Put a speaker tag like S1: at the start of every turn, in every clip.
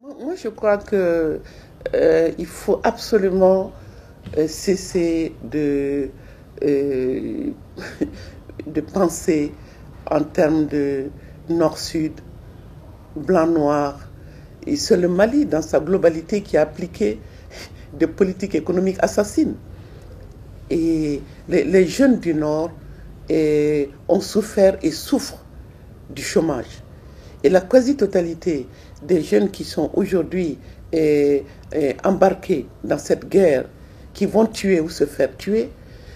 S1: Moi, je crois que il faut absolument cesser euh, de penser en termes de nord-sud, blanc-noir. Et c'est le Mali, dans sa globalité, qui a appliqué des politiques économiques assassines. Et les jeunes du Nord ont souffert et souffrent du chômage. Et la quasi-totalité des jeunes qui sont aujourd'hui embarqués dans cette guerre, qui vont tuer ou se faire tuer,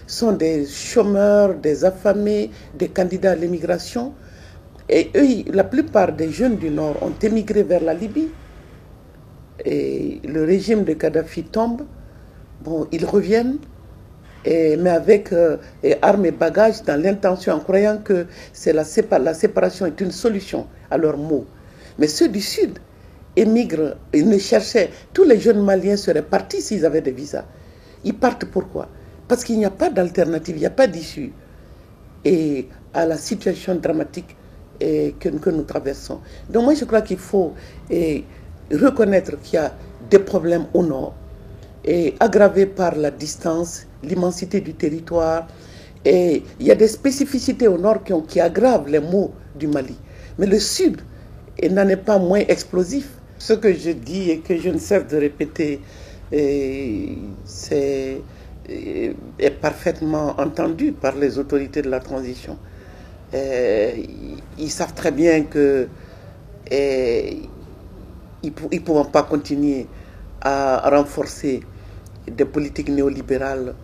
S1: sont des chômeurs, des affamés, des candidats à l'immigration. Et eux, la plupart des jeunes du Nord ont émigré vers la Libye. Et le régime de Kadhafi tombe. Bon, ils reviennent, mais avec armes et bagages, dans l'intention, en croyant que la séparation est une solution à leurs maux. Mais ceux du Sud émigrent, ils ne cherchaient. Tous les jeunes Maliens seraient partis s'ils avaient des visas. Ils partent pourquoi? Parce qu'il n'y a pas d'alternative, il n'y a pas d'issue. Et à la situation dramatique que nous traversons. Donc moi je crois qu'il faut reconnaître qu'il y a des problèmes au nord, aggravés par la distance, l'immensité du territoire. Et il y a des spécificités au nord qui aggravent les maux du Mali. Mais le sud n'en est pas moins explosif. Ce que je dis et que je ne cesse de répéter, est parfaitement entendu par les autorités de la transition. Ils savent très bien que ils ne pourront pas continuer à renforcer des politiques néolibérales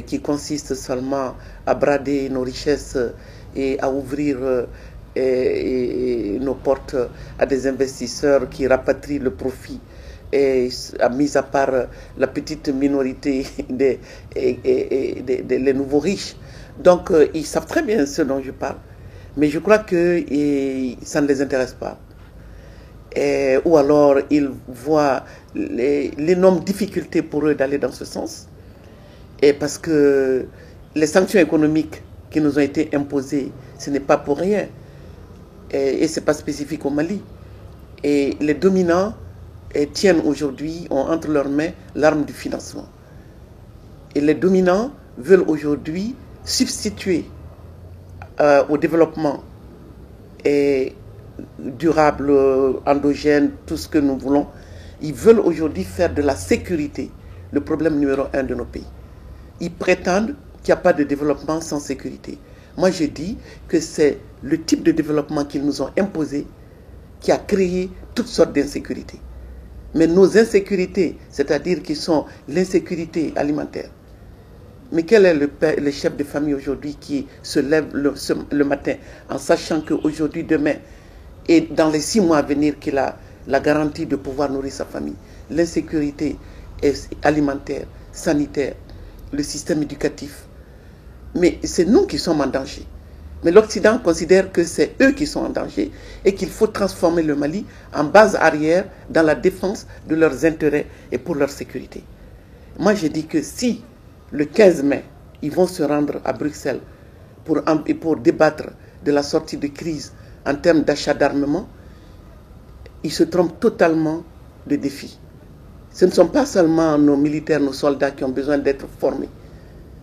S1: qui consistent seulement à brader nos richesses et à ouvrir nos portes à des investisseurs qui rapatrient le profit, mis à part la petite minorité les nouveaux riches. Donc ils savent très bien ce dont je parle. Mais je crois que ça ne les intéresse pas. Ou alors ils voient l'énorme difficulté pour eux d'aller dans ce sens. Et parce que les sanctions économiques qui nous ont été imposées, ce n'est pas pour rien. Et ce n'est pas spécifique au Mali. Et les dominants tiennent aujourd'hui, ont entre leurs mains l'arme du financement. Et les dominants veulent aujourd'hui substituer au développement durable, endogène, tout ce que nous voulons. Ils veulent aujourd'hui faire de la sécurité le problème numéro 1 de nos pays. Ils prétendent qu'il n'y a pas de développement sans sécurité. Moi, je dis que c'est le type de développement qu'ils nous ont imposé qui a créé toutes sortes d'insécurités. Mais nos insécurités, c'est-à-dire qui sont l'insécurité alimentaire. Mais quel est le chef de famille aujourd'hui qui se lève le matin en sachant qu'aujourd'hui, demain, et dans les 6 mois à venir, qu'il a la garantie de pouvoir nourrir sa famille? L'insécurité alimentaire, sanitaire, le système éducatif. Mais c'est nous qui sommes en danger. Mais l'Occident considère que c'est eux qui sont en danger et qu'il faut transformer le Mali en base arrière dans la défense de leurs intérêts et pour leur sécurité. Moi, je dis que si le 15 mai, ils vont se rendre à Bruxelles pour débattre de la sortie de crise en termes d'achat d'armement, ils se trompent totalement de défi. Ce ne sont pas seulement nos militaires, nos soldats qui ont besoin d'être formés.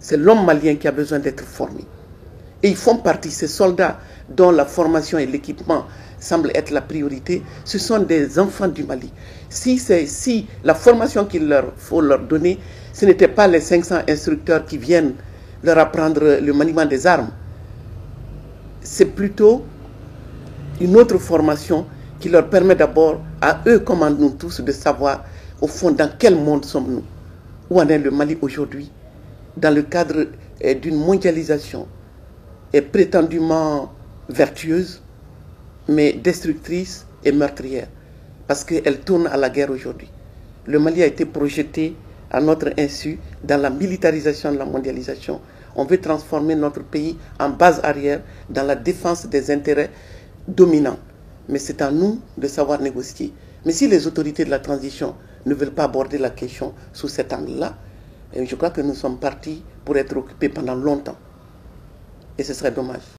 S1: C'est l'homme malien qui a besoin d'être formé. Et ils font partie, ces soldats dont la formation et l'équipement semblent être la priorité, ce sont des enfants du Mali. Si la formation qu'il faut leur donner, ce n'était pas les 500 instructeurs qui viennent leur apprendre le maniement des armes, c'est plutôt une autre formation qui leur permet d'abord, à eux comme à nous tous, de savoir au fond dans quel monde sommes-nous. Où en est le Mali aujourd'hui, dans le cadre d'une mondialisation prétendument vertueuse, mais destructrice et meurtrière, parce qu'elle tourne à la guerre aujourd'hui. Le Mali a été projeté à notre insu dans la militarisation de la mondialisation. On veut transformer notre pays en base arrière dans la défense des intérêts dominants. Mais c'est à nous de savoir négocier. Mais si les autorités de la transition ne veulent pas aborder la question sous cet angle-là, je crois que nous sommes partis pour être occupés pendant longtemps. Et ce serait dommage.